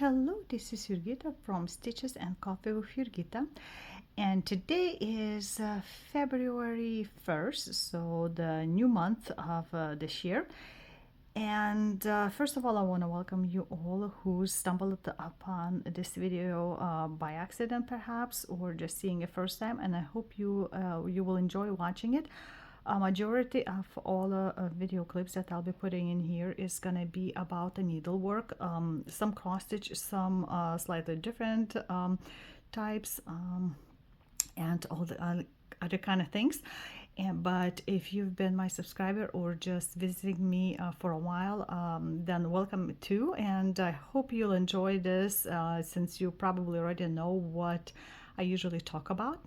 Hello, this is Jurgita from Stitches and Coffee with Jurgita, and today is February 1st, so the new month of this year. And first of all, I want to welcome you all who stumbled upon this video by accident perhaps, or just seeing it first time, and I hope you will enjoy watching it. A majority of all video clips that I'll be putting in here is gonna be about the needlework, some cross stitch, some slightly different types, and all the other kind of things. But if you've been my subscriber or just visiting me for a while, then welcome too, and I hope you'll enjoy this since you probably already know what I usually talk about.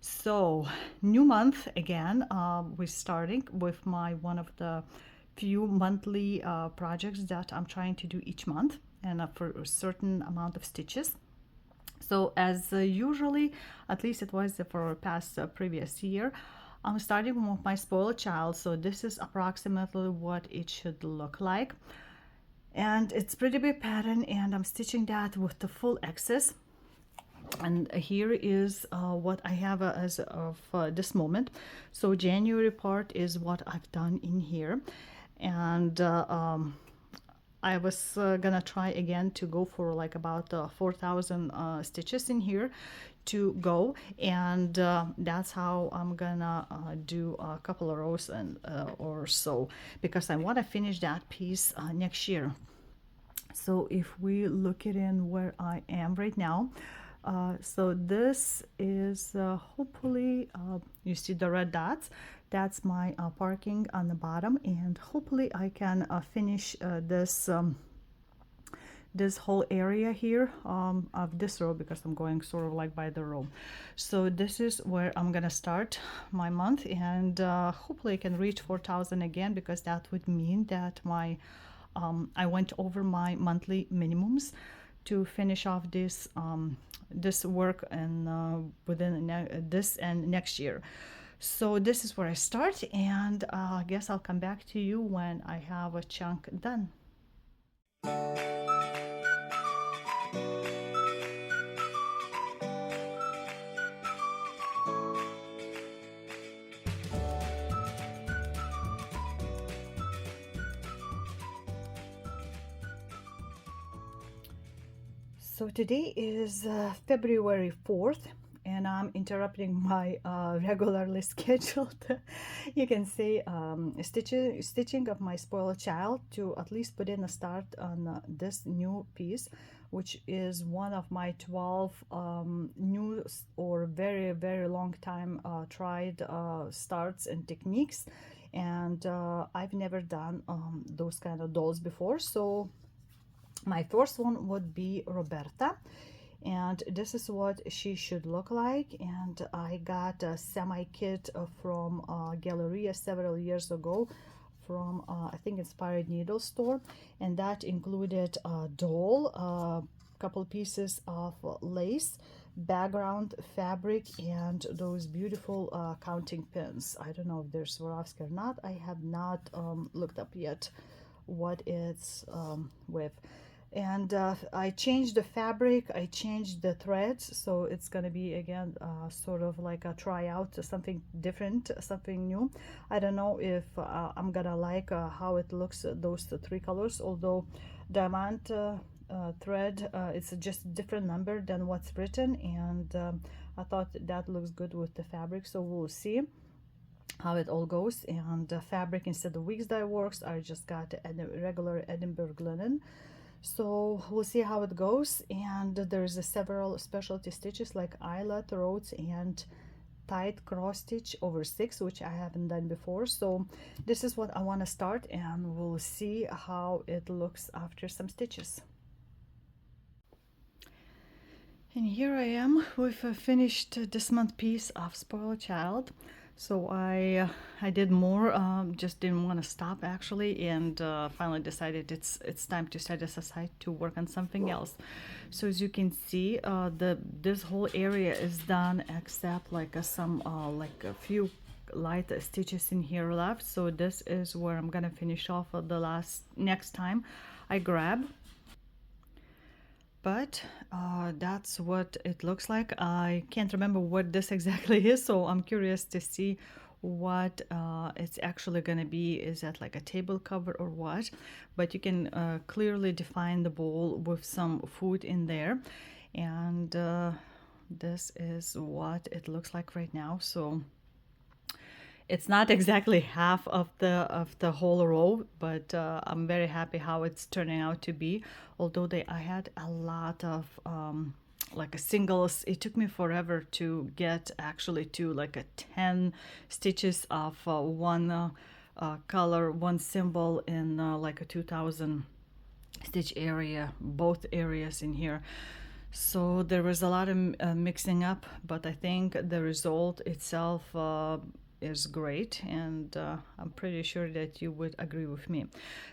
So, new month again. We're starting with my one of the few monthly projects that I'm trying to do each month, and for a certain amount of stitches. So as usually, at least it was for past previous year, I'm starting with my spoiled child. So this is approximately what it should look like, and it's pretty big pattern, and I'm stitching that with the full excess. And here is what I have as of this moment. So January part is what I've done in here, and I was gonna try again to go for like about 4,000 stitches in here to go, and that's how I'm gonna do a couple of rows and or so, because I want to finish that piece next year. So if we look at in where I am right now, so this is hopefully you see the red dots, that's my parking on the bottom, and hopefully I can finish this whole area here of this row, because I'm going sort of like by the row. So this is where I'm gonna start my month, and hopefully I can reach 4,000 again, because that would mean that my I went over my monthly minimums to finish off this this work, and within this and next year. So this is where I start, and I guess I'll come back to you when I have a chunk done. So today is February 4th, and I'm interrupting my regularly scheduled, you can say, stitching of my spoiled child, to at least put in a start on this new piece, which is one of my 12 new or very long time tried starts and techniques, and I've never done those kind of dolls before. So my first one would be Roberta, and this is what she should look like. And I got a semi kit from Galleria several years ago from I think Inspired Needle store, and that included a doll, a couple pieces of lace, background fabric, and those beautiful counting pins. I don't know if they're Swarovski or not. I have not looked up yet what it's with. And I changed the fabric, I changed the threads, so it's gonna be again sort of like a tryout, something different, something new. I don't know if I'm gonna like how it looks, those three colors, although diamond thread, it's just a different number than what's written, and I thought that looks good with the fabric, so we'll see how it all goes. And the fabric, instead of weeks dye works, I just got a regular Edinburgh linen. So we'll see how it goes. And there's several specialty stitches like eyelet, rods, and tight cross stitch over 6, which I haven't done before. So this is what I want to start, and we'll see how it looks after some stitches. And here I am with a finished this month piece of Spoiled Child. So I did more, just didn't want to stop actually, and finally decided it's time to set this aside to work on something else. So as you can see, this whole area is done except like some like a few light stitches in here left. So this is where I'm gonna finish off the next time I grab. But that's what it looks like. I can't remember what this exactly is, so I'm curious to see what it's actually going to be. Is that like a table cover or what? But you can clearly define the bowl with some food in there. And this is what it looks like right now. So it's not exactly half of the whole row, but I'm very happy how it's turning out to be. Although I had a lot of like a singles. It took me forever to get actually to like a 10 stitches of one color, one symbol in like a 2000 stitch area, both areas in here. So there was a lot of mixing up, but I think the result itself is great, and I'm pretty sure that you would agree with me.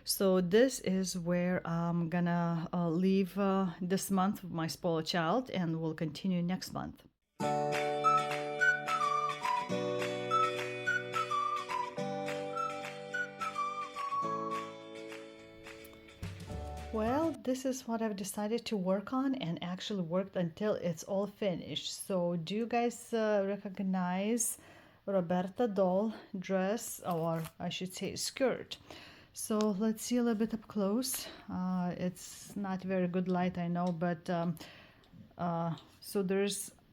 So this is where I'm gonna leave this month with my spoiled child, and we'll continue next month. Well, this is what I've decided to work on and actually worked until it's all finished. So do you guys recognize Roberta doll dress, or I should say skirt? So let's see a little bit up close. It's not very good light, I know, but so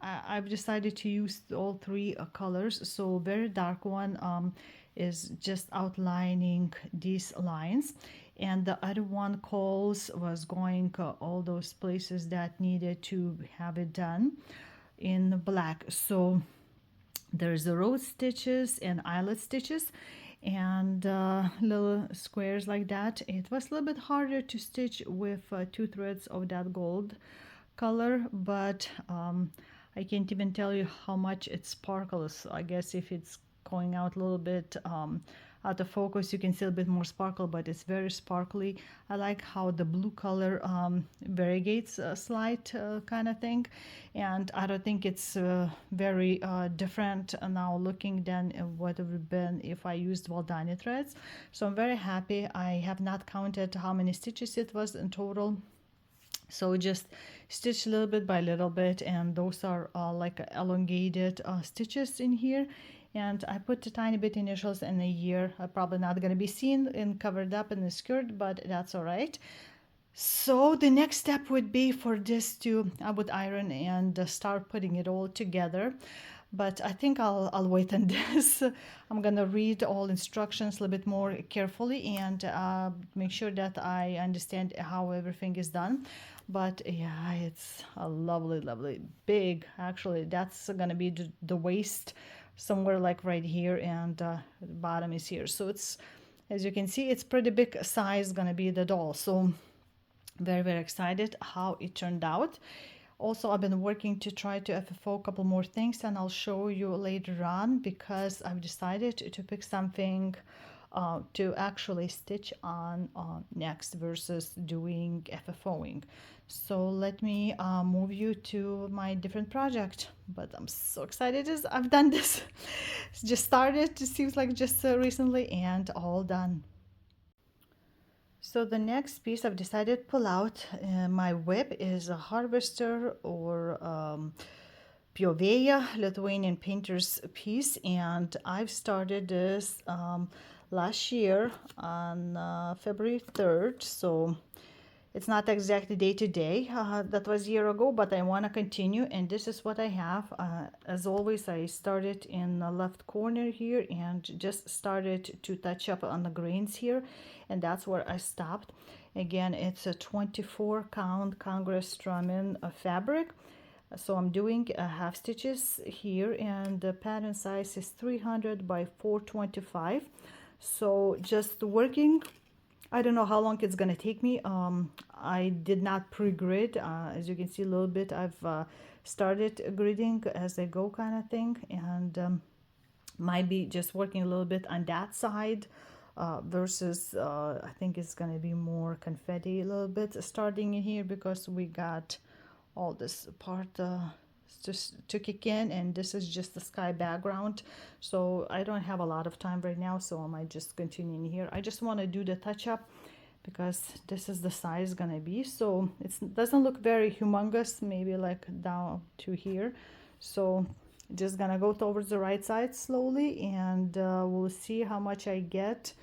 I've decided to use all three colors. So very dark one is just outlining these lines, and the other one calls was going all those places that needed to have it done in black. So there's the row stitches and eyelet stitches and little squares like that. It was a little bit harder to stitch with two threads of that gold color, but I can't even tell you how much it sparkles. I guess if it's going out a little bit out of focus, you can see a bit more sparkle, but it's very sparkly. I like how the blue color variegates a slight kind of thing, and I don't think it's very different now looking than what it would have been if I used Valdani threads. So I'm very happy. I have not counted how many stitches it was in total. So just stitch a little bit by little bit, and those are like elongated stitches in here. And I put a tiny bit initials in a year. Probably not going to be seen and covered up in the skirt, but that's all right. So the next step would be for this to, I would iron and start putting it all together. But I think I'll wait on this. I'm gonna read all instructions a little bit more carefully and make sure that I understand how everything is done. But yeah, it's a lovely, lovely, big. Actually, that's gonna be the waist somewhere like right here, and the bottom is here. So it's, as you can see, it's pretty big size gonna be the doll. So very, very excited how it turned out. Also, I've been working to try to FFO a couple more things, and I'll show you later on, because I've decided to pick something to actually stitch on next versus doing FFOing. So let me move you to my different project. But I'm so excited as I've done this. It's just started, it seems like just recently, and all done. So the next piece I've decided to pull out my whip is a harvester, or Pioveja Lithuanian painter's piece, and I've started this last year on February 3rd. So it's not exactly day to day. That was a year ago, but I want to continue, and this is what I have. As always, I started in the left corner here and just started to touch up on the grains here, and that's where I stopped. Again, it's a 24 count Congress Stramin fabric. So I'm doing half stitches here, and the pattern size is 300 by 425. So just working. I don't know how long it's gonna take me. I did not pre-grid. As you can see a little bit, I've started gridding as I go kind of thing, and might be just working a little bit on that side versus I think it's gonna be more confetti a little bit starting in here, because we got all this part just to kick in, and this is just the sky background. So I don't have a lot of time right now, so I might just continue in here. I just want to do the touch up because this is the size gonna be. So it doesn't look very humongous, maybe like down to here. So just gonna go towards the right side slowly, and we'll see how much I get,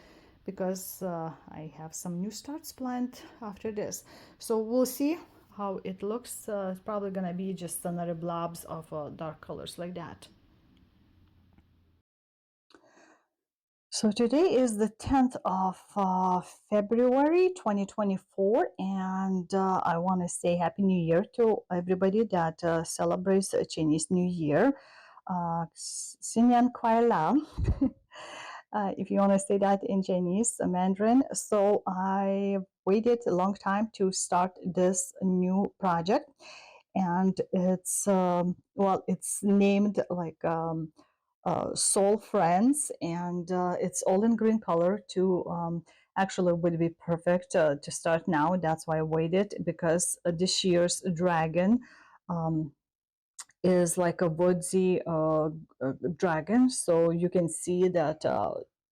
because I have some new starts planned after this. So we'll see how it looks. It's probably gonna be just another blobs of dark colors like that. So today is the 10th of February 2024, and I want to say Happy New Year to everybody that celebrates Chinese New Year. Xin Nian Kuai Lao, if you want to say that in Chinese, Mandarin. So I waited a long time to start this new project, and it's well, it's named like Soul Friends, and it's all in green color to actually would be perfect to start now. That's why I waited, because this year's dragon um, is like a woodsy dragon. So you can see that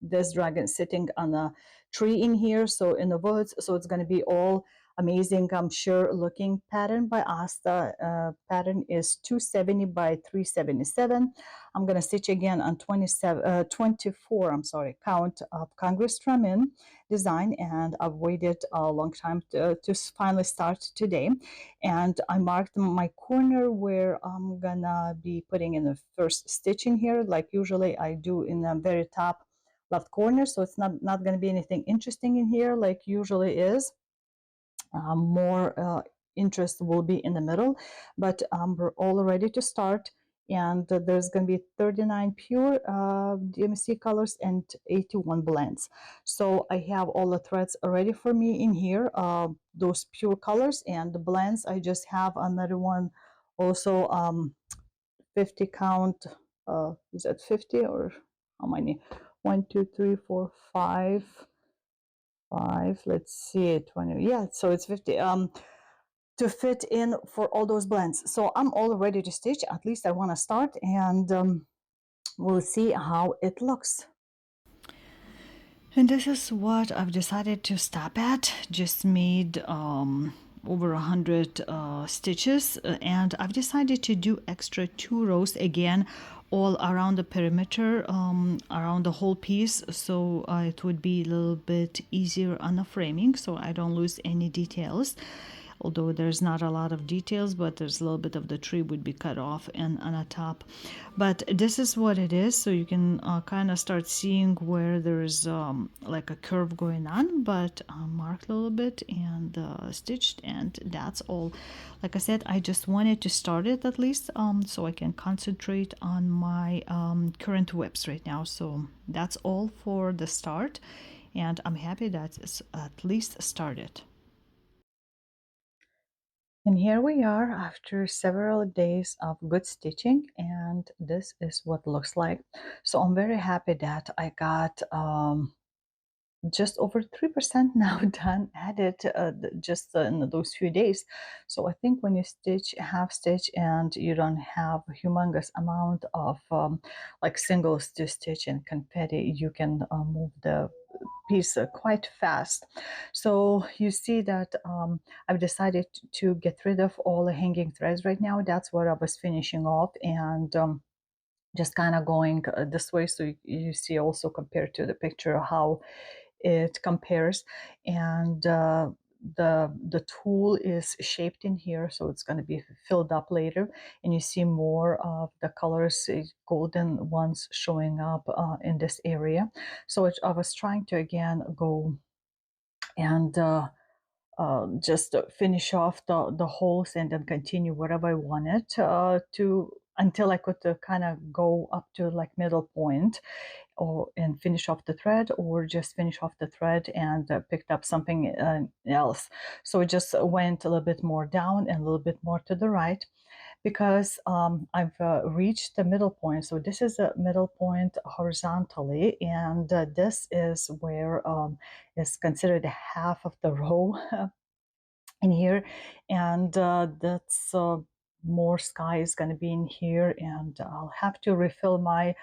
this dragon sitting on a tree in here, so in the woods. So it's going to be all amazing, I'm sure, looking pattern by Asta. Pattern is 270 by 377. I'm going to stitch again on 24, I'm sorry, count of Congress Tramin design, and I've waited a long time to finally start today. And I marked my corner where I'm gonna be putting in the first stitch in here, like usually I do in the very top left corner. So it's not gonna be anything interesting in here like usually is. More interest will be in the middle, but we're all ready to start. And there's going to be 39 pure DMC colors and 81 blends. So I have all the threads ready for me in here, those pure colors, and the blends. I just have another one also, 50 count. Is that 50 or how many? 1, 2, 3, 4, 5, 5. Let's see, 20. Yeah, so it's 50. To fit in for all those blends. So I'm all ready to stitch. At least I want to start, and we'll see how it looks. And this is what I've decided to stop at. Just made over 100 stitches, and I've decided to do extra 2 rows again all around the perimeter, around the whole piece, so it would be a little bit easier on the framing, so I don't lose any details. Although there's not a lot of details, but there's a little bit of the tree would be cut off and on the top. But this is what it is, so you can kind of start seeing where there's like a curve going on, but marked a little bit and stitched, and that's all. Like I said, I just wanted to start it at least, so I can concentrate on my current whips right now. So that's all for the start, and I'm happy that it's at least started. And here we are after several days of good stitching, and this is what looks like. So I'm very happy that I got just over 3% now done added just in those few days. So I think when you stitch half stitch and you don't have a humongous amount of like singles to stitch and confetti, you can move the piece quite fast. So you see that I've decided to get rid of all the hanging threads right now. That's what I was finishing off, and just kind of going this way, so you see also compared to the picture how it compares. And the tool is shaped in here, so it's going to be filled up later, and you see more of the colors, golden ones showing up in this area. So I was trying to again go and just finish off the holes and then continue wherever I wanted to, until I could kind of go up to like middle point, or and finish off the thread, or just finish off the thread and picked up something else. So it just went a little bit more down and a little bit more to the right, because I've reached the middle point. So this is a middle point horizontally, and this is where is considered half of the row in here, and that's more sky is going to be in here, and I'll have to refill my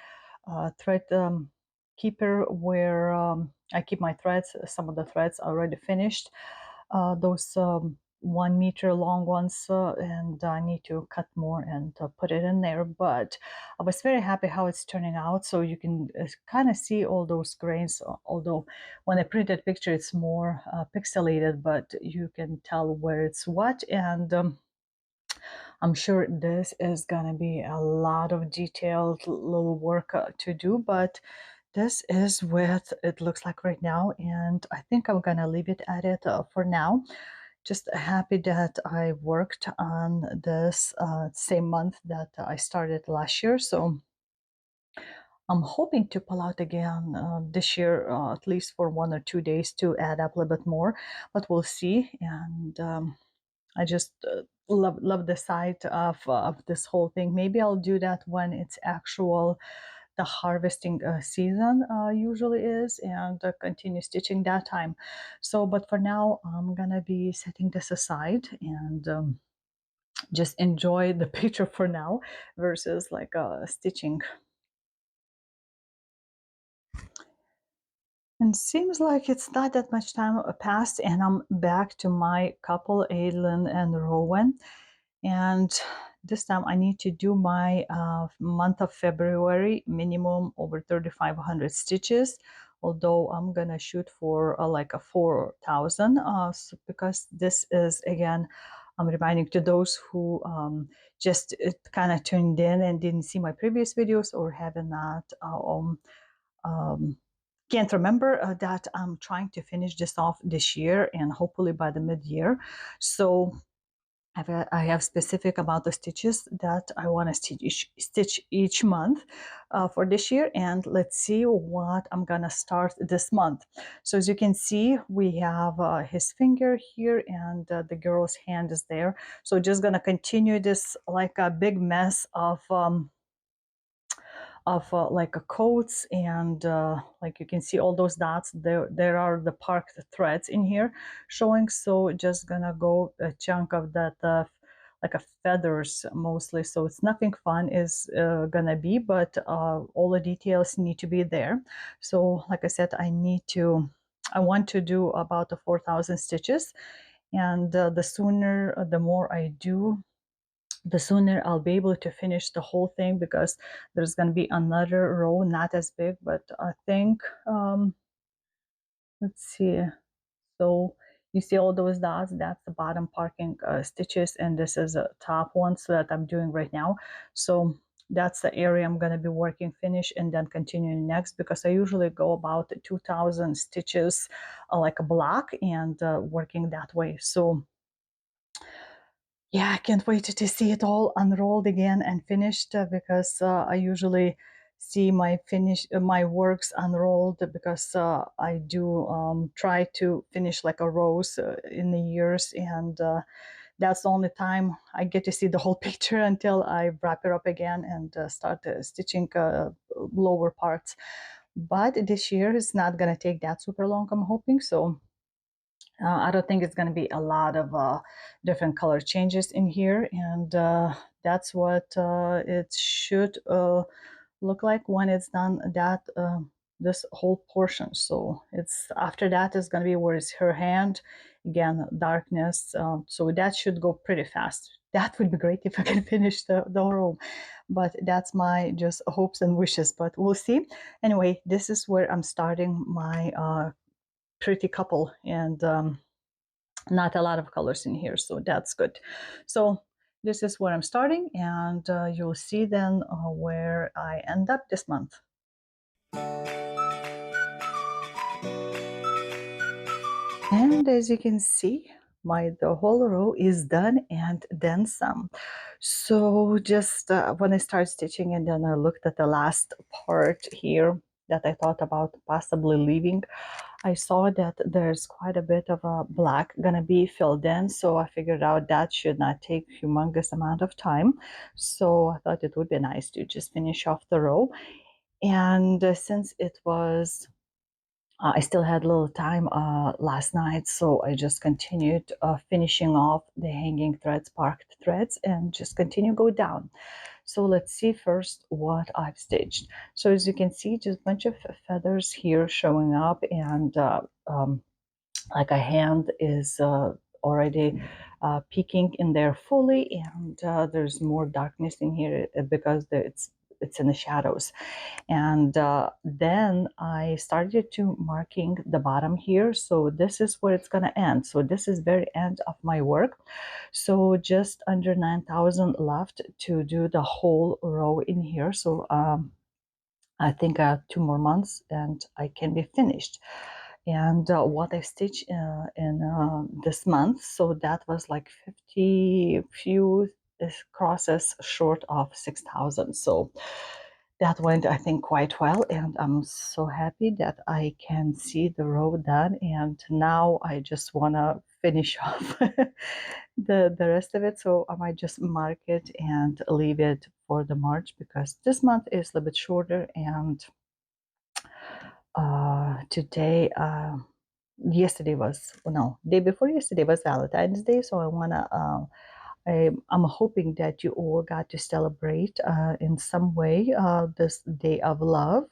thread keeper where I keep my threads. Some of the threads are already finished. Those 1 meter long ones, and I need to cut more and put it in there. But I was very happy how it's turning out. So you can kind of see all those grains, although when I printed picture, it's more pixelated, but you can tell where it's what. And I'm sure this is gonna be a lot of detailed little work to do, but this is what it looks like right now, and I think I'm gonna leave it at it for now. Just happy that I worked on this same month that I started last year, so I'm hoping to pull out again this year, at least for 1 or 2 days to add up a little bit more, but we'll see. And I just love the sight of this whole thing. Maybe I'll do that when it's actual the harvesting season usually is, and continue stitching that time. So, but for now, I'm gonna be setting this aside and just enjoy the picture for now versus like stitching. And seems like it's not that much time passed, and I'm back to my couple, Adlin and Rowan. And this time I need to do my month of February minimum over 3,500 stitches, although I'm gonna shoot for like a 4,000 because this is, again, I'm reminding to those who just kind of tuned in and didn't see my previous videos or have not um, can't remember that I'm trying to finish this off this year and hopefully by the mid-year. So I have specific amount of stitches that I want to stitch each month for this year, and let's see what I'm gonna start this month. So as you can see, we have his finger here, and the girl's hand is there. So just gonna continue this like a big mess of like a coats, and like you can see all those dots there are the parked threads in here showing. So just gonna go a chunk of that like a feathers mostly, so it's nothing fun is gonna be, but all the details need to be there. So like I said, I want to do about 4,000 stitches, and the sooner the more I do, the sooner I'll be able to finish the whole thing, because there's going to be another row, not as big, but I think, let's see. So you see all those dots, that's the bottom parking stitches, and this is a top one, so that I'm doing right now. So that's the area I'm going to be working finish and then continuing next, because I usually go about 2,000 stitches like a block, and working that way. So yeah, I can't wait to see it all unrolled again and finished, because I usually see my works unrolled, because I do try to finish like a rows in the years, and that's the only time I get to see the whole picture until I wrap it up again and start stitching lower parts. But this year is not gonna take that super long, I'm hoping. So I don't think it's going to be a lot of different color changes in here, and that's what it should look like when it's done that this whole portion. So it's after that is going to be where it's her hand again, darkness. So that should go pretty fast. That would be great if I can finish the row, but that's my just hopes and wishes. But we'll see. Anyway, this is where I'm starting my pretty couple, and not a lot of colors in here, so that's good. So this is where I'm starting, and you'll see then where I end up this month. And as you can see, the whole row is done and then some. So just when I start stitching, and then I looked at the last part here that I thought about possibly leaving, I saw that there's quite a bit of a black gonna be filled in, so I figured out that should not take humongous amount of time. So I thought it would be nice to just finish off the row. And since it was I still had a little time last night, so I just continued finishing off the hanging threads, parked threads, and just continue go down. So let's see first what I've stitched. So as you can see, just a bunch of feathers here showing up, and like a hand is already peeking in there fully, and there's more darkness in here because it's in the shadows. And then I started to marking the bottom here, so this is where it's gonna end. So this is very end of my work, so just under 9,000 left to do the whole row in here. So I think 2 more months and I can be finished. And what I stitched in this month, so that was like 50 few crosses short of 6,000. So that went, I think, quite well, and I'm so happy that I can see the row done. And now I just want to finish off the rest of it. So I might just mark it and leave it for the March, because this month is a little bit shorter. And today, yesterday was, no, day before yesterday was Valentine's Day. So I want to I'm hoping that you all got to celebrate in some way this day of love,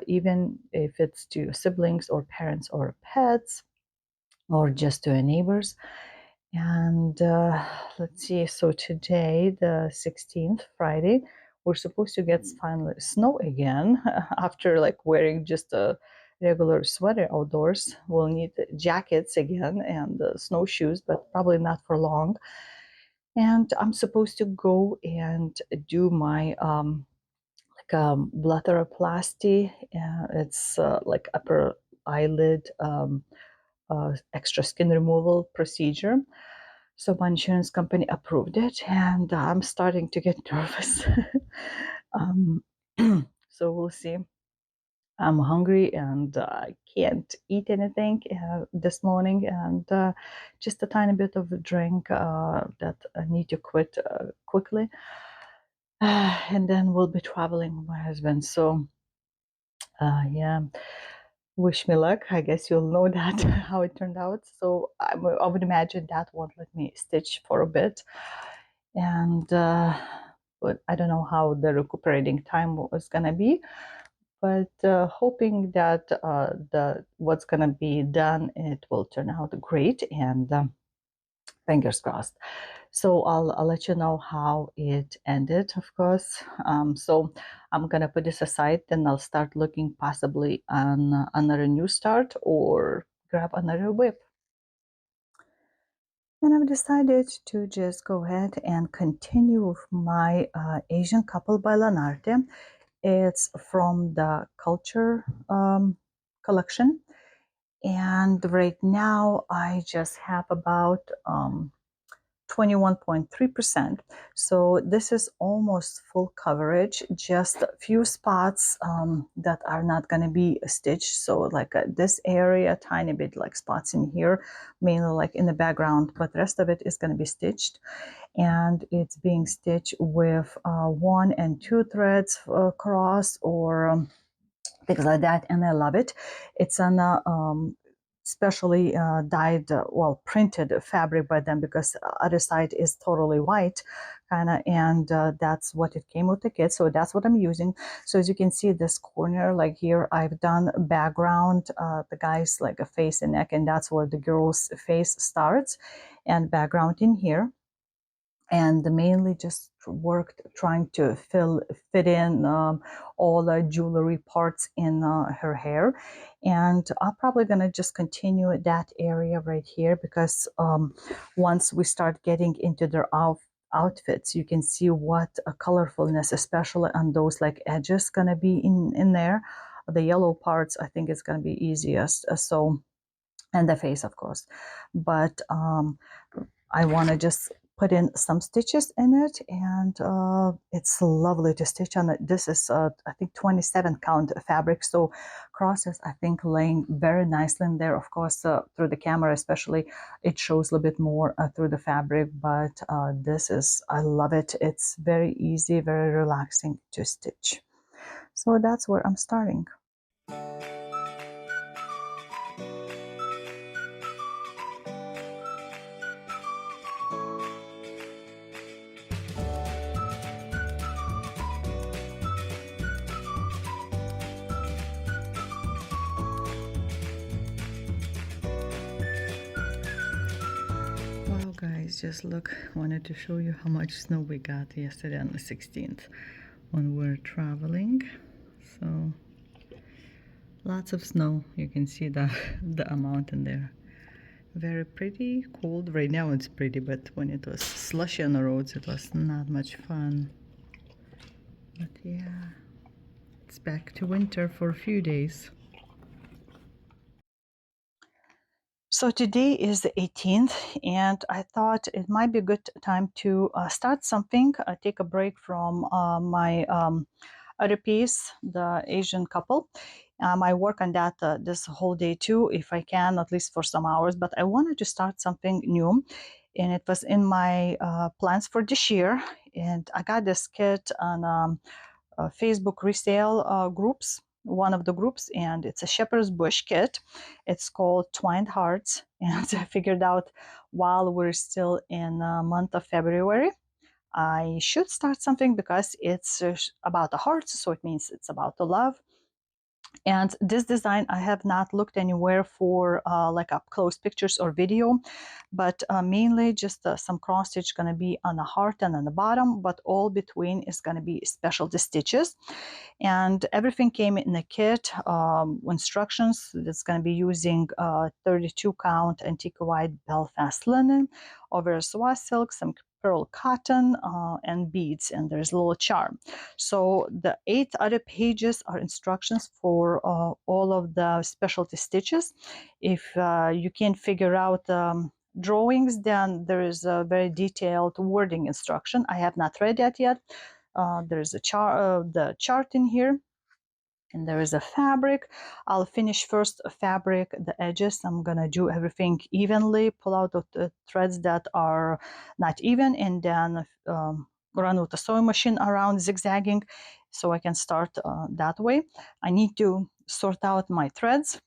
even if it's to siblings or parents or pets, or just to neighbors. And let's see, so today, the 16th, Friday, we're supposed to get finally snow again after like wearing just a regular sweater outdoors. We'll need jackets again and snowshoes, but probably not for long. And I'm supposed to go and do my like blepharoplasty. It's like upper eyelid extra skin removal procedure. So my insurance company approved it, and I'm starting to get nervous. um, so we'll see. I'm hungry and I can't eat anything this morning, and just a tiny bit of a drink that I need to quit quickly. And then we'll be traveling with my husband. So, yeah, wish me luck. I guess you'll know that how it turned out. So, I would imagine that won't let me stitch for a bit. And, but I don't know how the recuperating time was going to be. But hoping that the what's going to be done, it will turn out great, and fingers crossed. So I'll let you know how it ended, of course. So I'm gonna put this aside, then I'll start looking possibly on another new start or grab another whip. And I've decided to just go ahead and continue with my Asian Couple by Lanarte. It's from the Culture collection. And right now I just have about 21.3%. So this is almost full coverage, just a few spots that are not going to be stitched. So like this area, tiny bit like spots in here, mainly like in the background, but the rest of it is going to be stitched. And it's being stitched with 1 and 2 threads across, or things like that, and I love it. It's on a specially dyed, well, printed fabric by them, because the other side is totally white, kind of, and that's what it came with the kit. So that's what I'm using. So as you can see, this corner, like here, I've done background, the guy's like a face and neck, and that's where the girl's face starts, and background in here. And mainly just worked trying to fit in all the jewelry parts in her hair. And I'm probably gonna just continue that area right here, because once we start getting into their outfits, you can see what a colorfulness, especially on those like edges, gonna be in there. The yellow parts, I think, is gonna be easiest. So, and the face, of course. But I want to just put in some stitches in it, and it's lovely to stitch on it. This is I think 27 count fabric, so crosses, I think, laying very nicely in there. Of course, through the camera especially, it shows a little bit more through the fabric, but this is, I love it. It's very easy, very relaxing to stitch. So that's where I'm starting. guys, just look, wanted to show you how much snow we got yesterday on the 16th when we're traveling. So lots of snow. You can see the amount in there. Very pretty, cold. Right now it's pretty, but when it was slushy on the roads, it was not much fun. But yeah, it's back to winter for a few days. So today is the 18th, and I thought it might be a good time to start something, take a break from my other piece, the Asian couple. I work on that this whole day too, if I can, at least for some hours, but I wanted to start something new, and it was in my plans for this year, and I got this kit on Facebook resale groups, one of the groups, and it's a shepherd's bush kit. It's called Twined Hearts, and I figured out while we're still in the month of February, I should start something because it's about the hearts, so it means it's about the love. And this design, I have not looked anywhere for like up close pictures or video, but mainly just some cross stitch going to be on the heart and on the bottom, but all between is going to be specialty stitches. And everything came in a kit, instructions. It's going to be using 32 count antique white Belfast linen over swath silk, some pearl cotton, and beads, and there's a little charm. So the 8 other pages are instructions for all of the specialty stitches. If you can't figure out drawings, then there is a very detailed wording instruction. I have not read that yet. There's a the chart in here, and there is a fabric. I'll finish first a fabric, the edges. I'm gonna do everything evenly, pull out the threads that are not even, and then run with the sewing machine around zigzagging so I can start that way. I need to sort out my threads,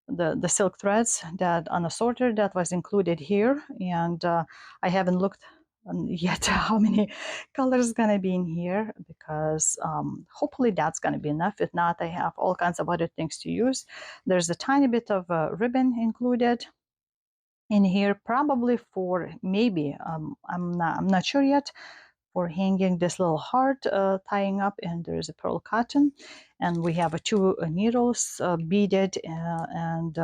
the silk threads that on a sorter that was included here, and I haven't looked yet how many colors gonna be in here, because hopefully that's gonna be enough. If not, I have all kinds of other things to use. There's a tiny bit of ribbon included in here, probably for maybe I'm not sure yet, for hanging this little heart, tying up, and there's a pearl cotton, and we have 2 needles, beaded and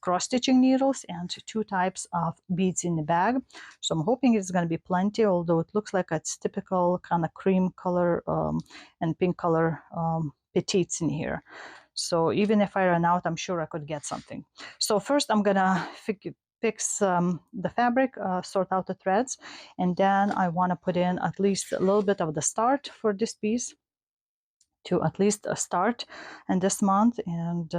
cross stitching needles, and 2 types of beads in the bag. So I'm hoping it's going to be plenty, although it looks like it's typical kind of cream color and pink color petites in here. So even if I run out, I'm sure I could get something. So first I'm gonna fix the fabric, sort out the threads, and then I want to put in at least a little bit of the start for this piece, to at least start in this month, and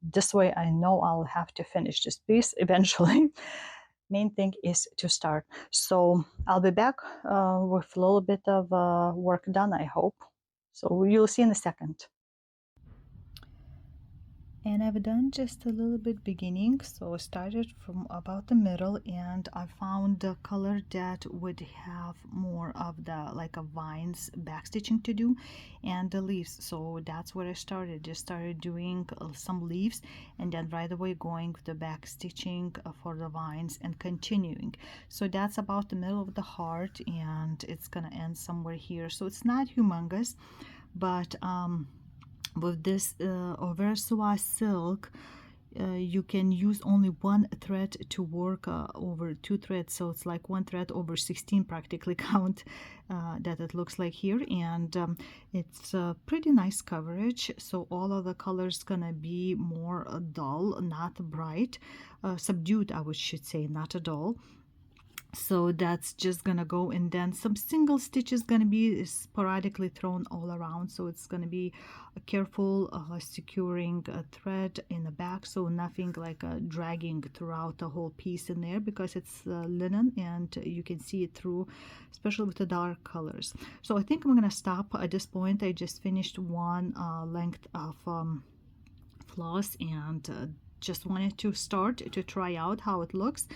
this way I know I'll have to finish this piece eventually. Main thing is to start. So I'll be back with a little bit of work done, I hope. So you'll see in a second. And I've done just a little bit beginning, so I started from about the middle, and I found a color that would have more of the like a vines backstitching to do, and the leaves. So that's where I started. Just started doing some leaves, and then right away going with the backstitching for the vines and continuing. So that's about the middle of the heart, and it's gonna end somewhere here. So it's not humongous, but with this Oversua silk, you can use only 1 thread to work over 2 threads, so it's like 1 thread over 16 practically count that it looks like here, and it's pretty nice coverage. So all of the colors gonna be more dull, not bright, subdued, I should say, not a dull. So that's just gonna go, and then some single stitches gonna be sporadically thrown all around. So it's gonna be a careful securing a thread in the back, so nothing like dragging throughout the whole piece in there, because it's linen and you can see it through, especially with the dark colors. So I think I'm gonna stop at this point. I just finished one length of floss, and just wanted to start to try out how it looks,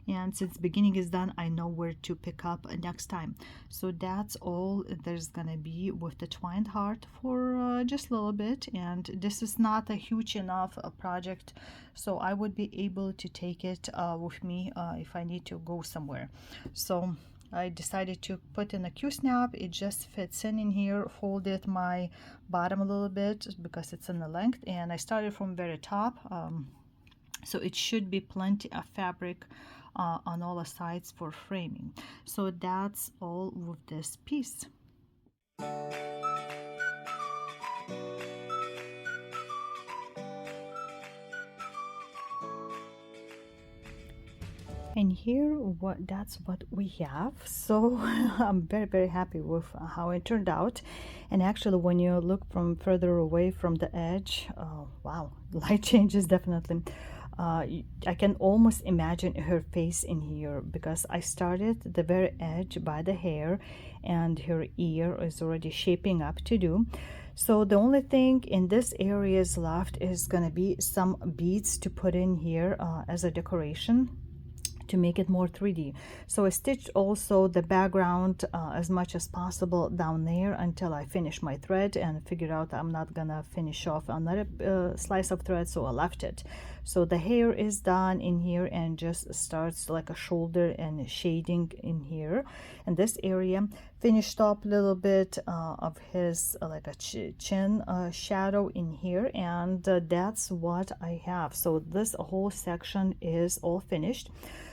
and since beginning is done, I know where to pick up next time. So that's all there's gonna be with the twined heart for just a little bit. And this is not a huge enough project, so I would be able to take it with me if I need to go somewhere. So I decided to put in a Q-snap. It just fits in here. Folded my bottom a little bit because it's in the length, and I started from very top, so it should be plenty of fabric on all the sides for framing. So that's all with this piece. And here that's what we have. So I'm very happy with how it turned out. And actually, when you look from further away from the edge, wow, light changes definitely. I can almost imagine her face in here, because I started the very edge by the hair, and her ear is already shaping up to do. So the only thing in this area is left is gonna be some beads to put in here as a decoration, to make it more 3D. So I stitched also the background as much as possible down there until I finish my thread, and figured out I'm not gonna finish off another slice of thread, so I left it. So the hair is done in here, and just starts like a shoulder and shading in here. And this area finished up a little bit of his like a chin shadow in here, and that's what I have. So this whole section is all finished.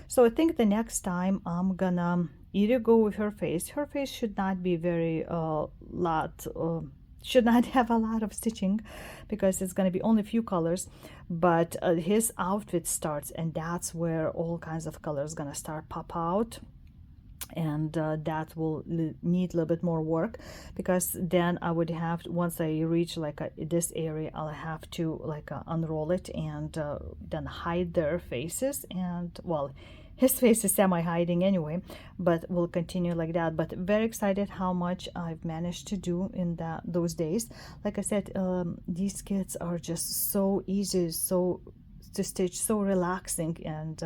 So I think the next time I'm gonna either go with her face. Her face should not be very should not have a lot of stitching, because it's gonna be only a few colors, but his outfit starts, and that's where all kinds of colors gonna start pop out. And that will need a little bit more work, because then I would have, once I reach like this area, I'll have to like unroll it and then hide their faces. And well, his face is semi-hiding anyway, but we'll continue like that. But very excited how much I've managed to do in those days. Like I said, these kits are just so easy, so to stitch, so relaxing, and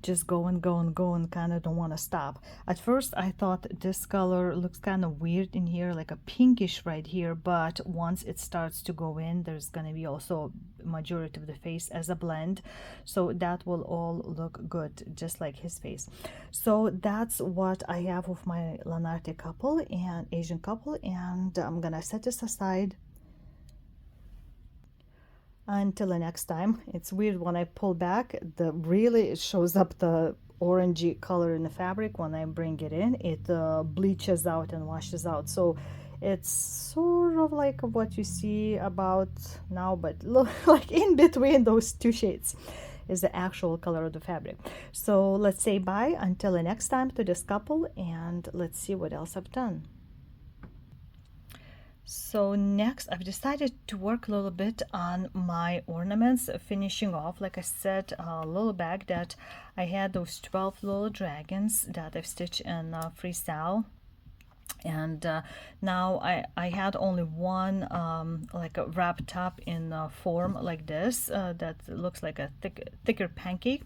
just going, kind of don't want to stop. At first I thought this color looks kind of weird in here, like a pinkish right here, but once it starts to go in, there's going to be also majority of the face as a blend, so that will all look good, just like his face. So that's what I have with my Lanarte couple and Asian couple, and I'm gonna set this aside until the next time. It's weird when I pull back, really it shows up the orangey color in the fabric. When I bring it in, it bleaches out and washes out. So it's sort of like what you see about now, but look, like in between those two shades is the actual color of the fabric. So let's say bye until the next time to this couple, and let's see what else I've done. So next I've decided to work a little bit on my ornaments, finishing off, like I said, a little bag that I had, those 12 little dragons that I've stitched in freestyle. And now I had only one like a wrapped up in form like this that looks like a thicker pancake.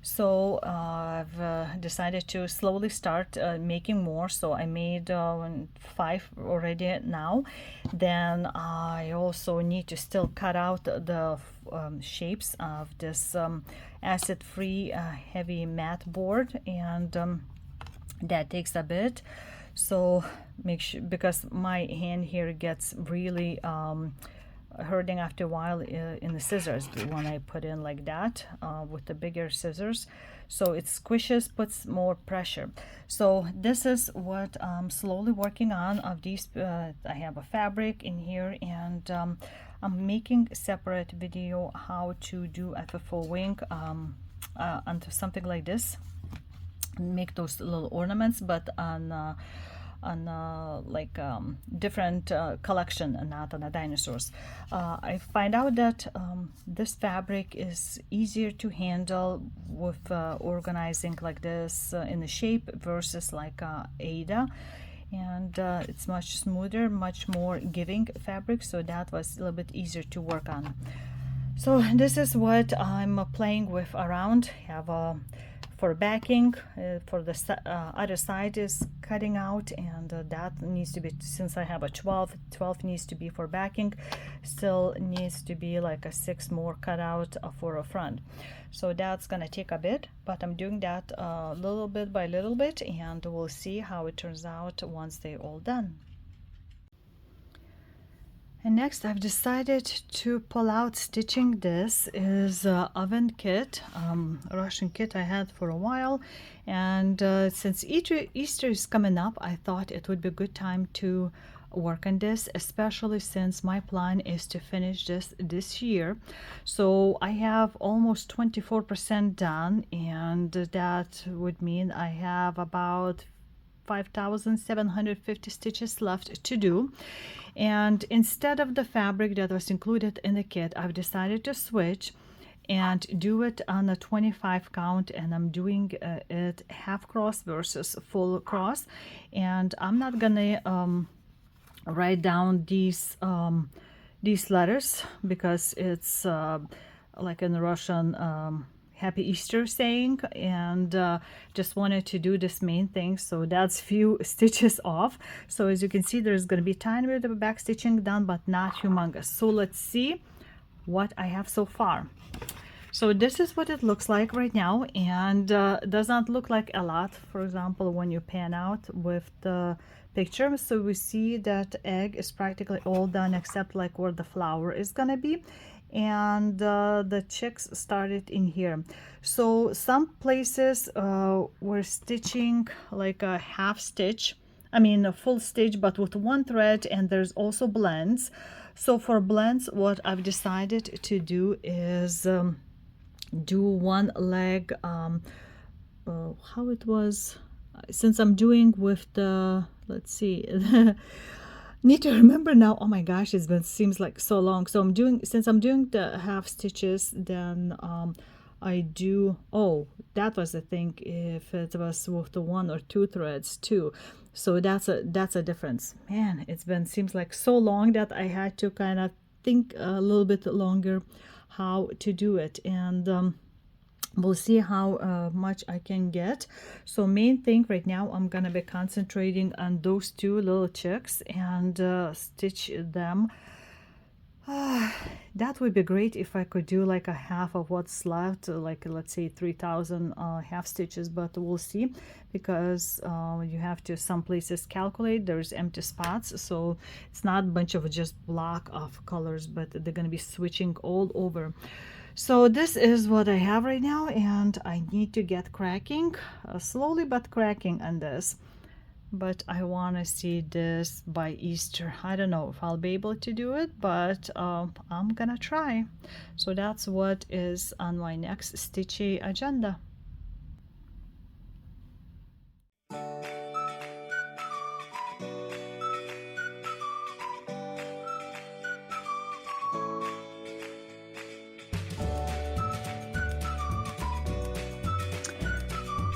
So I've decided to slowly start making more. So I made 5 already now. Then I also need to still cut out the shapes of this acid-free heavy matte board, and that takes a bit. So make sure, because my hand here gets really hurting after a while in the scissors when I put in like that with the bigger scissors. So it squishes, puts more pressure. So this is what I'm slowly working on of these. I have a fabric in here, and I'm making a separate video how to do a full wing onto something like this, make those little ornaments, but on like different collection and not on the dinosaurs. I find out that this fabric is easier to handle with organizing like this in the shape versus like Ada, and it's much smoother, much more giving fabric, so that was a little bit easier to work on. So this is what I'm playing with around. Have a for backing for the other side is cutting out, and that needs to be, since I have a 12 needs to be for backing, still needs to be like a 6 more cut out for a front. So that's gonna take a bit, but I'm doing that little bit by little bit, and we'll see how it turns out once they're all done. And next I've decided to pull out stitching. This is oven kit, Russian kit I had for a while, and since Easter is coming up, I thought it would be a good time to work on this, especially since my plan is to finish this year. So I have almost 24% done, and that would mean I have about 5,750 stitches left to do. And instead of the fabric that was included in the kit, I've decided to switch and do it on a 25 count, and I'm doing it half cross versus full cross. And I'm not gonna write down these letters because it's like in Russian, Happy Easter saying, and just wanted to do this main thing, so that's few stitches off. So as you can see, there's going to be tiny bit of back stitching done, but not humongous. So let's see what I have so far. So this is what it looks like right now, and does not look like a lot, for example, when you pan out with the picture. So we see that egg is practically all done except like where the flower is gonna be, and the chicks started in here. So some places we're stitching like a half stitch, I mean a full stitch, but with one thread, and there's also blends. So for blends, what I've decided to do is do one leg, how it was, since I'm doing with the, let's see, need to remember now. Oh my gosh, it's been, seems like so long. So I'm doing, since I'm doing the half stitches, then I do, oh, that was the thing, if it was with the one or two threads too. So that's a difference. Man, it's been, seems like so long that I had to kind of think a little bit longer how to do it, and we'll see how much I can get. So main thing right now, I'm gonna be concentrating on those two little chicks and stitch them. That would be great if I could do like a half of what's left, like let's say 3,000 half stitches, but we'll see, because you have to some places calculate there's empty spots, so it's not a bunch of just block of colors, but they're going to be switching all over. So this is what I have right now, and I need to get cracking, slowly but cracking on this. But I want to see this by Easter. I don't know if I'll be able to do it, but I'm gonna try. So that's what is on my next stitchy agenda.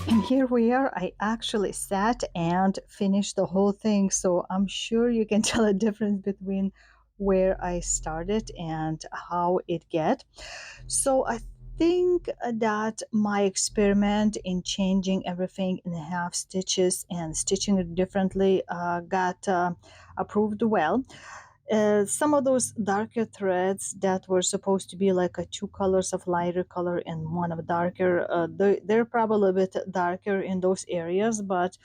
And here we are. I actually sat and finished the whole thing. So I'm sure you can tell a difference between where I started and how it get. So I think that my experiment in changing everything in half stitches and stitching it differently got approved well. Some of those darker threads that were supposed to be like a two colors of lighter color and one of darker, they're probably a bit darker in those areas, but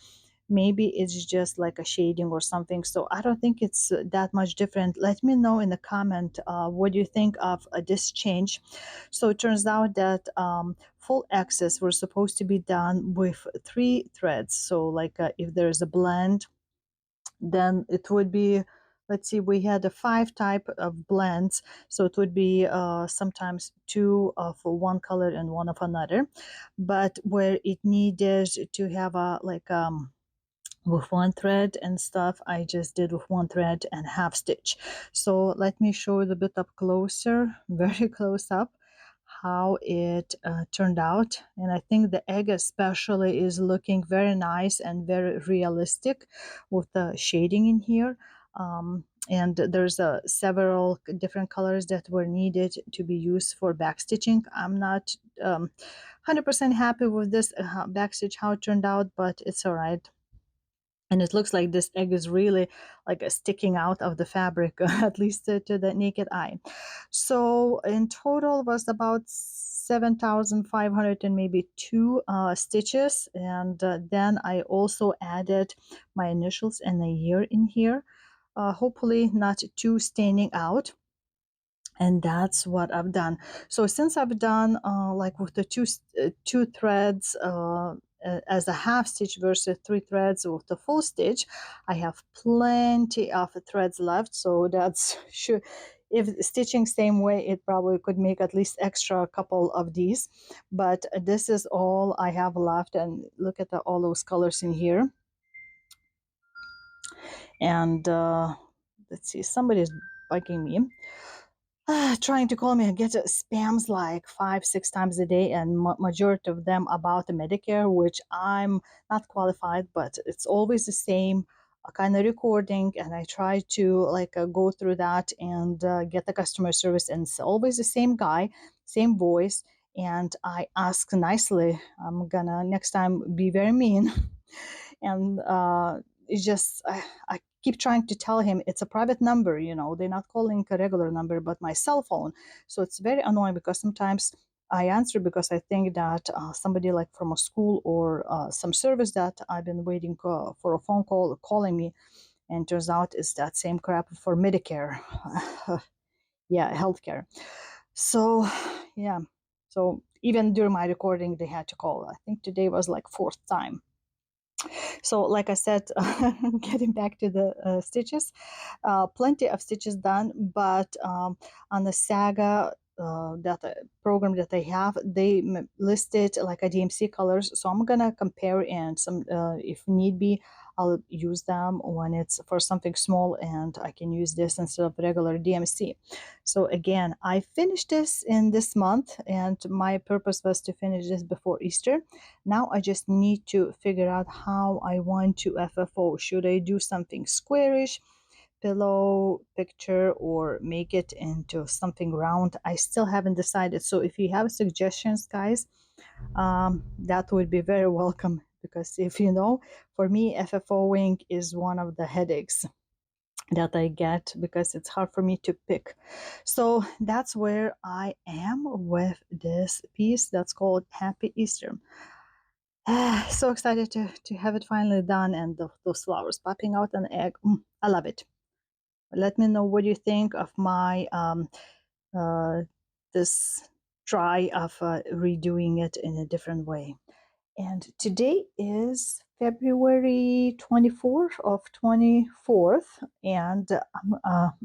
maybe it's just like a shading or something. So I don't think it's that much different. Let me know in the comment what you think of this change. So it turns out that full axis were supposed to be done with three threads. So like if there's a blend, then it would be, let's see, we had a five type of blends, so it would be sometimes two of one color and one of another. But where it needed to have a like with one thread and stuff, I just did with one thread and half stitch. So let me show you a bit up closer, very close up, how it turned out. And I think the egg especially is looking very nice and very realistic with the shading in here. and there's several different colors that were needed to be used for backstitching. I'm not 100% happy with this backstitch how it turned out, but it's all right. And it looks like this egg is really like sticking out of the fabric, at least to the naked eye. So in total was about 7,500 and maybe two stitches. And then I also added my initials and a year in here. Hopefully not too standing out, and that's what I've done. So since I've done like with the two threads as a half stitch versus three threads with the full stitch, I have plenty of threads left. So that's sure, if stitching same way, it probably could make at least extra couple of these, but this is all I have left. And look at all those colors in here. And let's see, somebody's bugging me, trying to call me. I get spams like 5 6 times a day, and majority of them about the Medicare, which I'm not qualified, but it's always the same kind of recording, and I try to like go through that and get the customer service, and it's always the same guy, same voice. And I ask nicely, I'm gonna next time be very mean. And it's just I keep trying to tell him it's a private number, they're not calling a regular number but my cell phone. So it's very annoying because sometimes I answer because I think that somebody like from a school or some service that I've been waiting for a phone call calling me, and turns out it's that same crap for Medicare. Yeah, healthcare. So yeah, so even during my recording they had to call. I think today was like fourth time. So, like I said, getting back to the stitches, plenty of stitches done, but on the Saga that program that they have, they listed like a DMC colors. So I'm gonna compare, and some, if need be, I'll use them when it's for something small, and I can use this instead of regular DMC. So again, I finished this in this month, and my purpose was to finish this before Easter. Now I just need to figure out how I want to FFO. Should I do something squarish, pillow picture, or make it into something round? I still haven't decided. So if you have suggestions, guys, that would be very welcome, because if you know, for me, FFOing is one of the headaches that I get because it's hard for me to pick. So that's where I am with this piece that's called Happy Easter. So excited to have it finally done, and those flowers popping out an egg. I love it. Let me know what you think of my uh, this try of redoing it in a different way. And today is February 24th of 24th, and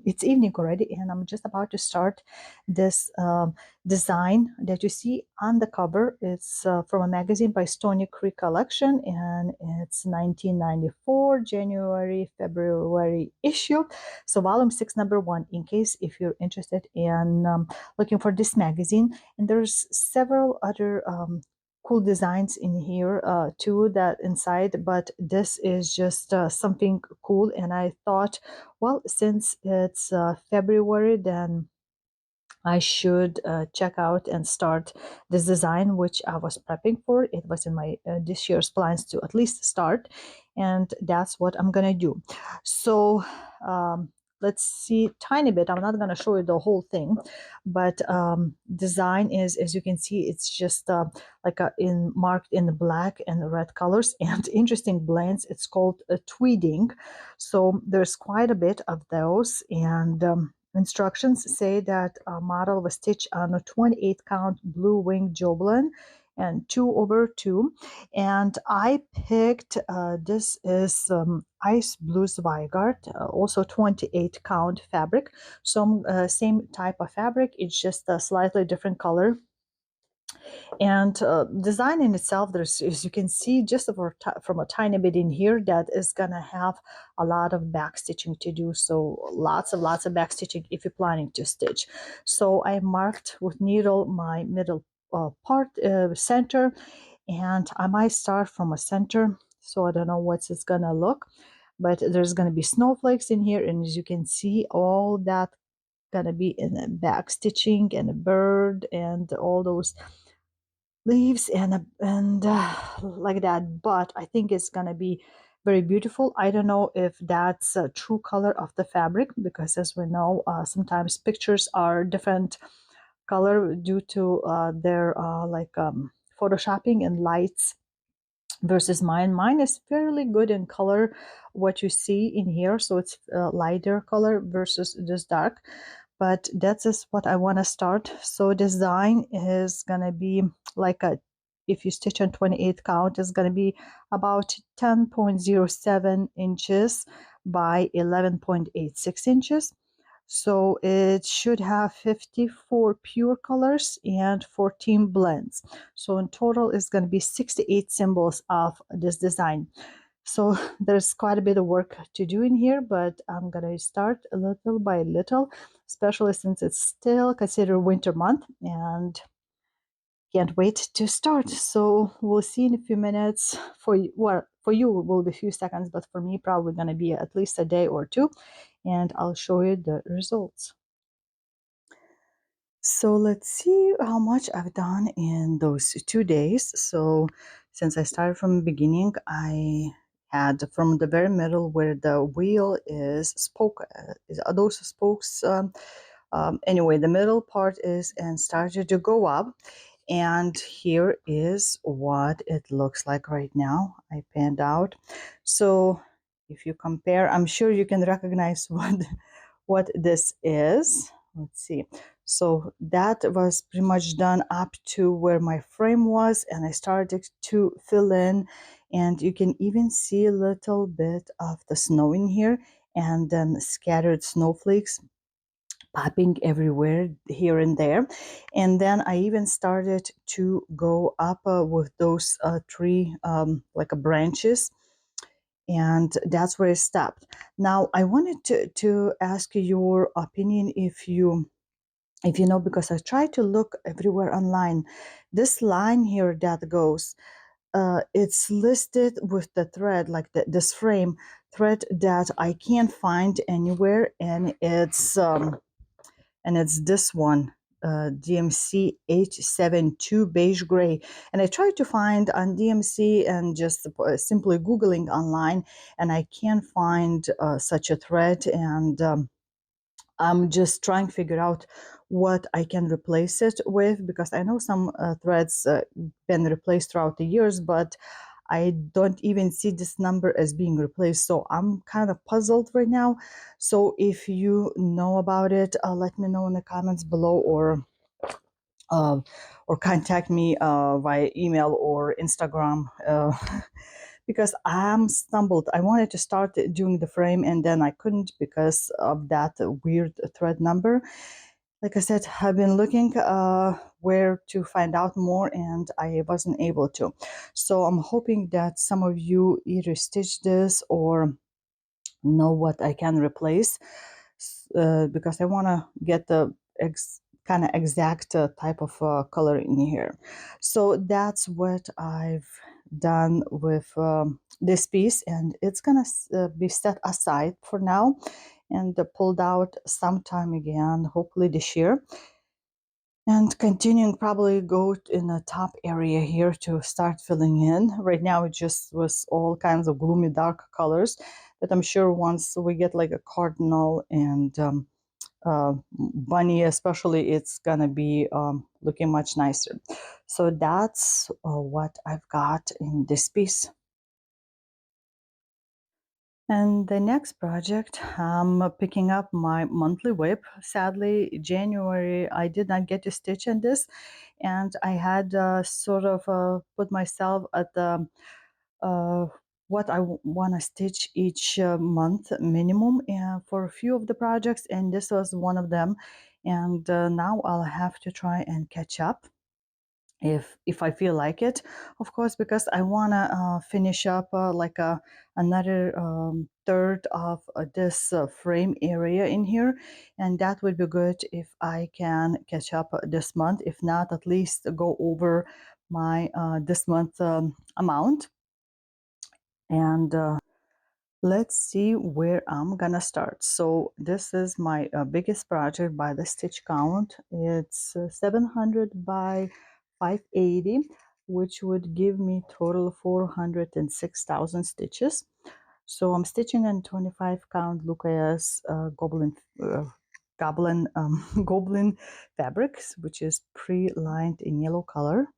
it's evening already, and I'm just about to start this design that you see on the cover. It's from a magazine by Stony Creek Collection, and it's 1994 January February issue, so volume 6 number 1, in case if you're interested in looking for this magazine. And there's several other cool designs in here too that inside, but this is just something cool. And I thought, well, since it's February, then I should check out and start this design, which I was prepping for. It was in my this year's plans to at least start, and that's what I'm gonna do. So let's see tiny bit. I'm not gonna show you the whole thing, but design is, as you can see, it's just like in marked in the black and the red colors and interesting blends. It's called tweeding. So there's quite a bit of those, and instructions say that a model was stitched on a 28 count blue wing Joblin and 2/2. And I picked this is Ice Blue Zweigart, also 28 count fabric. So same type of fabric, it's just a slightly different color. And design in itself, there's, as you can see, just from a tiny bit in here, that is gonna have a lot of back stitching to do. So lots of back stitching if you're planning to stitch. So I marked with needle my middle part center, and I might start from a center. So I don't know what's it's gonna look. but there's going to be snowflakes in here, and as you can see, all that going to be in the back stitching and a bird and all those leaves and like that. But I think it's going to be very beautiful. I don't know if that's a true color of the fabric, because as we know, sometimes pictures are different color due to their photoshopping and lights versus mine. Mine is fairly good in color, what you see in here. So it's lighter color versus this dark. But that's just what I want to start. So design is going to be like a, if you stitch on 28 count, is going to be about 10.07 inches by 11.86 inches. So it should have 54 pure colors and 14 blends. So in total, it's going to be 68 symbols of this design. So there's quite a bit of work to do in here, but I'm going to start a little by little, especially since it's still considered winter month and can't wait to start. So we'll see in a few minutes. For you, well, for you it will be a few seconds, but for me probably going to be at least a day or two, and I'll show you the results. So let's see how much I've done in those 2 days. So since I started from the beginning, I had from the very middle where the wheel is those spokes. Anyway, the middle part is and started to go up. And here is what it looks like right now. I panned out. So if you compare, I'm sure you can recognize what this is. Let's see. So that was pretty much done up to where my frame was, and I started to fill in, and you can even see a little bit of the snow in here and then scattered snowflakes popping everywhere here and there. And then I even started to go up with those tree like branches, and that's where I stopped. Now I wanted to ask your opinion, if you know, because I tried to look everywhere online. This line here that goes, it's listed with the thread, like this frame thread that I can't find anywhere, and it's this one, DMC H72 beige gray. And I tried to find on DMC and just simply Googling online, and I can't find such a thread. And I'm just trying to figure out what I can replace it with, because I know some threads been replaced throughout the years, but I don't even see this number as being replaced. So I'm kind of puzzled right now. So if you know about it, let me know in the comments below, uh, or contact me via email or Instagram. Because I'm stumbled. I wanted to start doing the frame, and then I couldn't because of that weird thread number. Like I said, I've been looking where to find out more, and I wasn't able to. So I'm hoping that some of you either stitch this or know what I can replace, because I want to get the kind of exact type of color in here. So that's what I've done with this piece, and it's gonna be set aside for now and pulled out sometime again, hopefully this year, and continuing probably go in the top area here to start filling in. Right now it just was all kinds of gloomy dark colors, but I'm sure once we get like a cardinal and bunny especially, it's gonna be looking much nicer. So that's what I've got in this piece. And the next project, I'm picking up my monthly whip. Sadly, January, I did not get to stitch in this, and I had sort of put myself at the uh, what I want to stitch each month minimum for a few of the projects, and this was one of them. And now I'll have to try and catch up if I feel like it, of course, because I want to finish up like another third of this frame area in here, and that would be good if I can catch up this month. If not, at least go over my this month amount. And Let's see where I'm gonna start. So this is my biggest project by the stitch count. It's 700 by 580, which would give me total 406,000 stitches. So I'm stitching in 25 count Lucas goblin goblin fabrics, which is pre-lined in yellow color.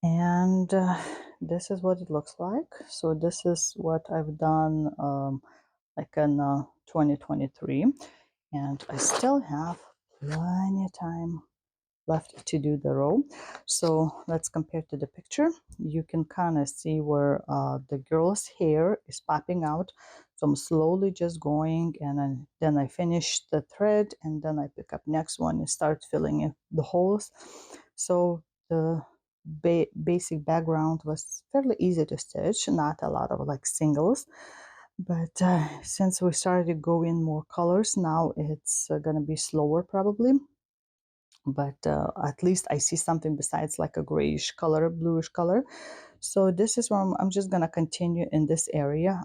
And this is what it looks like. So this is what I've done like in 2023, and I still have plenty of time left to do the row. So let's compare to the picture. You can kind of see where the girl's hair is popping out. So I'm slowly just going, and then I finish the thread, and then I pick up next one and start filling in the holes. So the basic background was fairly easy to stitch, not a lot of like singles. But since we started to go in more colors, now it's going to be slower probably. But at least I see something besides like a grayish color, bluish color. So this is where I'm just going to continue in this area,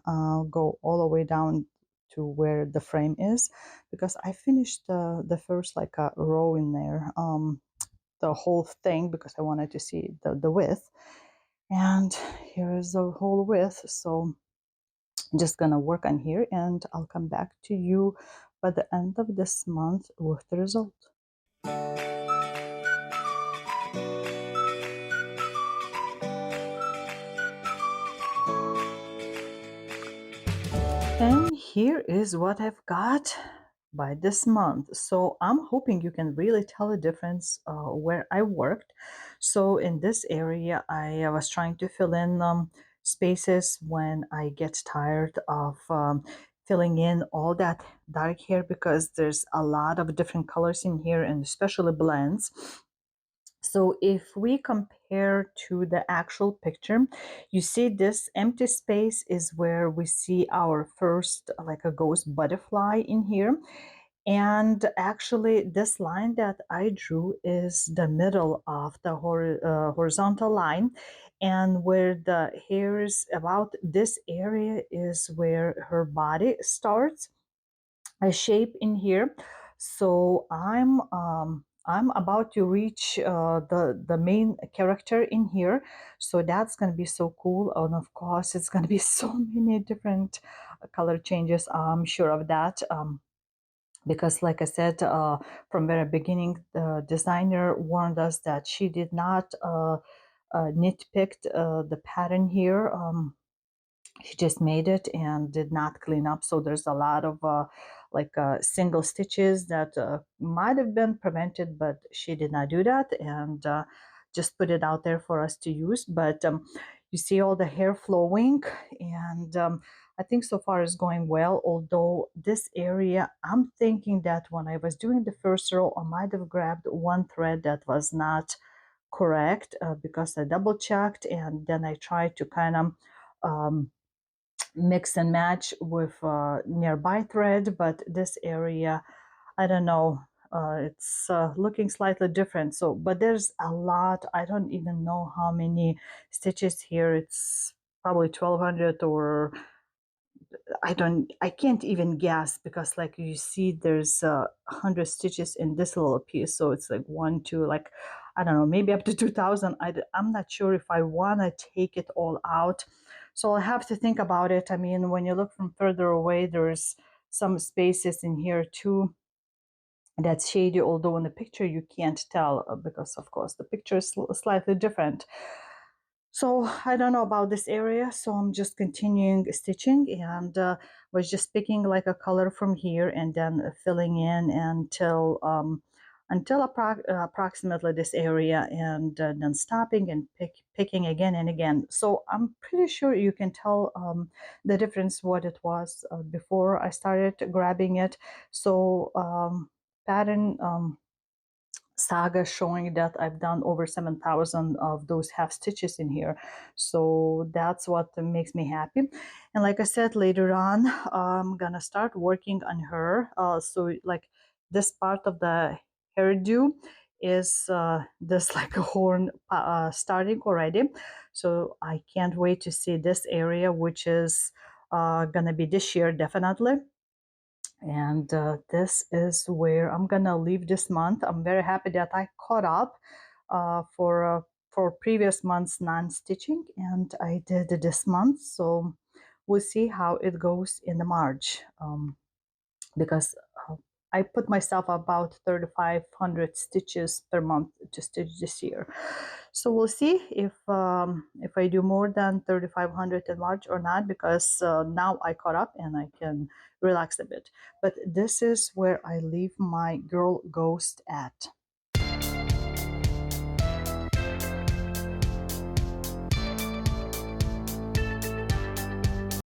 go all the way down to where the frame is, because I finished the first like a row in there, the whole thing, because I wanted to see the width. And here is the whole width. So I'm just gonna work on here, and I'll come back to you by the end of this month with the result. And here is what I've got by this month. So I'm hoping you can really tell the difference where I worked. So in this area, I was trying to fill in spaces when I get tired of filling in all that dark hair, because there's a lot of different colors in here, and especially blends. So if we compare to the actual picture, you see this empty space is where we see our first like a ghost butterfly in here. And actually this line that I drew is the middle of the horizontal line. And where the hair is about this area is where her body starts a shape in here. So I'm about to reach the main character in here. So that's going to be so cool. And of course, it's going to be so many different color changes. I'm sure of that. Because like I said, from very beginning, the designer warned us that she did not nitpicked the pattern here. She just made it and did not clean up, so there's a lot of single stitches that might have been prevented, but she did not do that, and just put it out there for us to use. But you see all the hair flowing, and I think so far is going well, although this area, I'm thinking that when I was doing the first row, I might have grabbed one thread that was not correct, because I double checked, and then I tried to kind of um, mix and match with nearby thread, but this area, I don't know, it's looking slightly different. So, but there's a lot. I don't even know how many stitches here. It's probably 1200, or I can't even guess, because like you see there's 100 stitches in this little piece, so it's like one, two, like I don't know, maybe up to 2000. I'm not sure if I want to take it all out, so I'll have to think about it. I mean, when you look from further away, there's some spaces in here too that's shady, although in the picture you can't tell, because of course the picture is slightly different. So I don't know about this area, so I'm just continuing stitching, and was just picking like a color from here, and then filling in until approximately this area, and then stopping and picking again and again. So I'm pretty sure you can tell the difference what it was before I started grabbing it. So pattern saga showing that I've done over 7,000 of those half stitches in here. So that's what makes me happy. And like I said, later on, I'm gonna start working on her. So like this part of the hairdo is this like a horn starting already. So I can't wait to see this area, which is gonna be this year definitely. And this is where I'm gonna leave this month. I'm very happy that I caught up for previous month's non-stitching, and I did it this month. So we'll see how it goes in the March. Because I put myself about 3,500 stitches per month to stitch this year. So we'll see if I do more than 3,500 in March or not, because now I caught up and I can relax a bit. But this is where I leave my girl ghost at.